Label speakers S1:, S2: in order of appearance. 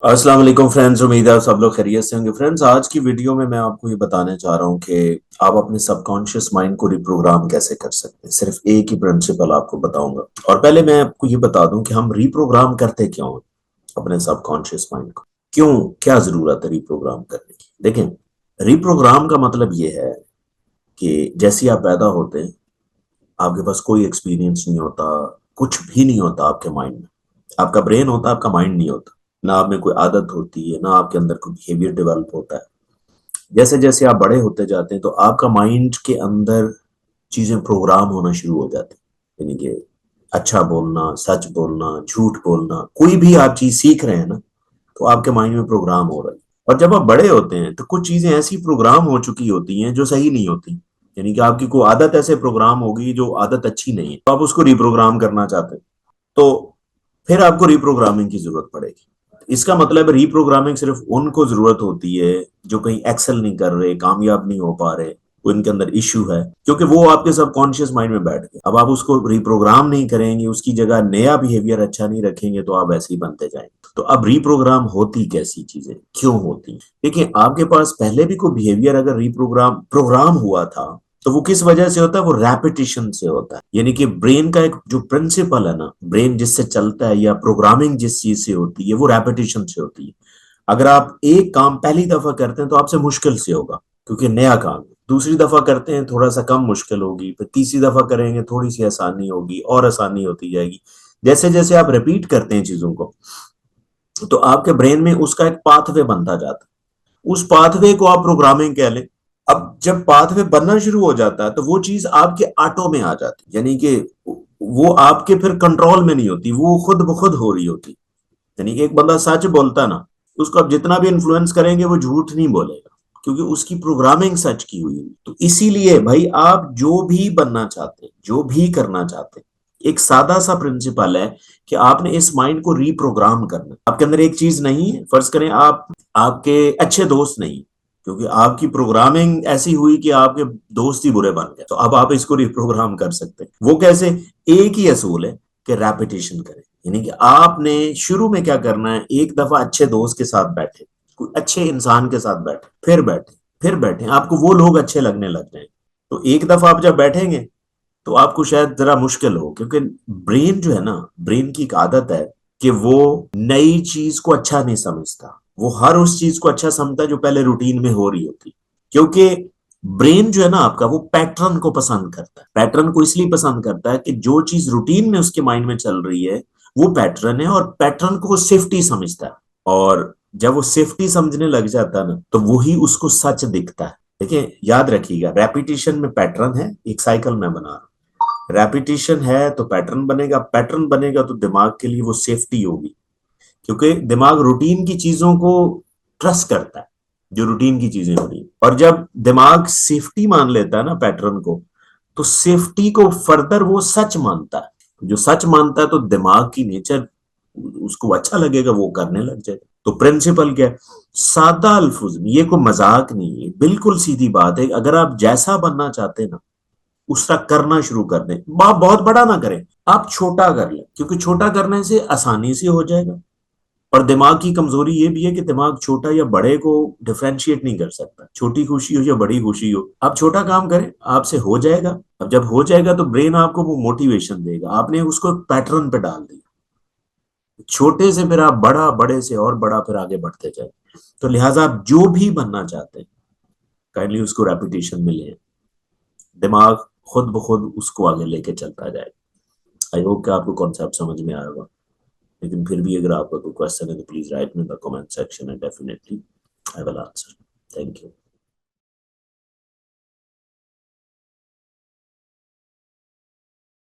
S1: अस्सलाम वालेकुम फ्रेंड्स, उम्मीद है आप सब लोग खैरियत से होंगे। फ्रेंड्स, आज की वीडियो में मैं आपको ये बताने चाह रहा हूँ कि आप अपने सबकॉन्शियस माइंड को रिप्रोग्राम कैसे कर सकते हैं। सिर्फ एक ही प्रिंसिपल आपको बताऊंगा। और पहले मैं आपको ये बता दूं कि हम रिप्रोग्राम करते क्यों हैं अपने सबकॉन्शियस माइंड को। क्यों, क्या जरूरत है रिप्रोग्राम करने की। देखें, रिप्रोग्राम का मतलब ये है कि जैसे ही आप पैदा होते हैं, आपके पास कोई एक्सपीरियंस नहीं होता, कुछ भी नहीं होता आपके माइंड में। आपका ब्रेन होता है, आपका माइंड नहीं होता। ना आप में कोई आदत होती है, ना आपके अंदर कोई बिहेवियर डेवलप होता है। जैसे जैसे आप बड़े होते जाते हैं तो आपका माइंड के अंदर चीजें प्रोग्राम होना शुरू हो जाती हैं। यानी कि अच्छा बोलना, सच बोलना, झूठ बोलना, कोई भी आप चीज सीख रहे हैं ना, तो आपके माइंड में प्रोग्राम हो रहा है। और जब आप बड़े होते हैं तो कुछ चीजें ऐसी प्रोग्राम हो चुकी होती हैं जो सही नहीं होती। यानी कि आपकी कोई आदत ऐसे प्रोग्राम होगी जो आदत अच्छी नहीं है, तो आप उसको रिप्रोग्राम करना चाहते हैं, तो फिर आपको रिप्रोग्रामिंग की जरूरत पड़ेगी। इसका मतलब रिप्रोग्रामिंग सिर्फ उनको जरूरत होती है जो कहीं एक्सेल नहीं कर रहे, कामयाब नहीं हो पा रहे, वो इनके अंदर इश्यू है, क्योंकि वो आपके सबकॉन्शियस माइंड में बैठ गए। अब आप उसको रिप्रोग्राम नहीं करेंगे, उसकी जगह नया बिहेवियर अच्छा नहीं रखेंगे, तो आप ऐसे ही बनते जाएंगे। तो अब रिप्रोग्राम होती कैसी चीजें, क्यों होती। देखिए, आपके पास पहले भी कोई बिहेवियर अगर रिप्रोग्राम प्रोग्राम हुआ था, तो वो किस वजह से होता है, वो रैपिटिशन से होता है। यानी कि ब्रेन का एक जो प्रिंसिपल है ना, ब्रेन जिससे चलता है या प्रोग्रामिंग जिस चीज से होती है, वो रैपिटिशन से होती है। अगर आप एक काम पहली दफा करते हैं तो आपसे मुश्किल से होगा, क्योंकि नया काम है। दूसरी दफा करते हैं थोड़ा सा कम मुश्किल होगी, फिर तीसरी दफा करेंगे थोड़ी सी आसानी होगी और आसानी होती जाएगी। जैसे जैसे आप रिपीट करते हैं चीजों को, तो आपके ब्रेन में उसका एक पाथवे बनता जाता है। उस पाथवे को आप प्रोग्रामिंग कह लें। अब जब पाथवे बनना शुरू हो जाता है तो वो चीज आपके ऑटो में आ जाती, यानी कि वो आपके फिर कंट्रोल में नहीं होती, वो खुद ब खुद हो रही होती। यानी कि एक बंदा सच बोलता है ना, उसको आप जितना भी इन्फ्लुएंस करेंगे वो झूठ नहीं बोलेगा, क्योंकि उसकी प्रोग्रामिंग सच की हुई है। तो इसीलिए भाई, आप जो भी बनना चाहते हैं, जो भी करना चाहते हैं, एक सादा सा प्रिंसिपल है कि आपने इस माइंड को रीप्रोग्राम करना। आपके अंदर एक चीज नहीं है, फर्ज करें आप आपके अच्छे दोस्त नहीं, क्योंकि आपकी प्रोग्रामिंग ऐसी हुई कि आपके दोस्त ही बुरे बन गए, तो अब आप इसको रिप्रोग्राम कर सकते हैं। वो कैसे? एक ही असूल है कि रैपिटेशन करें। यानी कि आपने शुरू में क्या करना है, एक दफा अच्छे दोस्त के साथ बैठे, कोई अच्छे इंसान के साथ बैठे, फिर बैठे, फिर बैठे, आपको वो लोग अच्छे लगने लग जाए। तो एक दफा आप जब बैठेंगे तो आपको शायद जरा मुश्किल हो, क्योंकि ब्रेन जो है ना, ब्रेन की एक आदत है कि वो नई चीज को अच्छा नहीं समझता। वो हर उस चीज को अच्छा समझता है जो पहले रूटीन में हो रही होती। क्योंकि ब्रेन जो है ना आपका, वो पैटर्न को पसंद करता है। पैटर्न को इसलिए पसंद करता है कि जो चीज रूटीन में उसके माइंड में चल रही है वो पैटर्न है, और पैटर्न को वो सेफ्टी समझता है। और जब वो सेफ्टी समझने लग जाता है ना, तो वही उसको सच दिखता है। देखिए, याद रखिएगा, रेपिटेशन में पैटर्न है, एक साइकिल में बना रहा हूं। रेपिटेशन है तो पैटर्न बनेगा, पैटर्न बनेगा तो दिमाग के लिए वो सेफ्टी होगी, क्योंकि दिमाग रूटीन की चीजों को ट्रस्ट करता है, जो रूटीन की चीजें हो रही। और जब दिमाग सेफ्टी मान लेता है ना पैटर्न को, तो सेफ्टी को फर्दर वो सच मानता है। जो सच मानता है तो दिमाग की नेचर, उसको अच्छा लगेगा, वो करने लग जाएगा। तो प्रिंसिपल क्या है? सादा अल्फुज में, ये कोई मजाक नहीं है, बिल्कुल सीधी बात है। अगर आप जैसा बनना चाहते हैं ना, उसका करना शुरू कर दें। आप बहुत बड़ा ना करें, आप छोटा कर लें, क्योंकि छोटा करने से आसानी से हो जाएगा। और दिमाग की कमजोरी ये भी है कि दिमाग छोटा या बड़े को डिफरेंशिएट नहीं कर सकता। छोटी खुशी हो या बड़ी खुशी हो, आप छोटा काम करें, आपसे हो जाएगा। अब जब हो जाएगा तो ब्रेन आपको वो मोटिवेशन देगा, आपने उसको पैटर्न पे डाल दिया। छोटे से फिर आप बड़ा, बड़े से और बड़ा, फिर आगे बढ़ते जाए। तो लिहाजा आप जो भी बनना चाहते हैं, काइंडली उसको रेपिटेशन में लें। दिमाग खुद ब खुद उसको आगे लेके चलता जाए। आई होप कि आपको कॉन्सेप्ट समझ में आया होगा। लेकिन फिर भी अगर आपका कोई क्वेश्चन है तो प्लीज राइट में in the comment section and definitely I will answer. Thank you.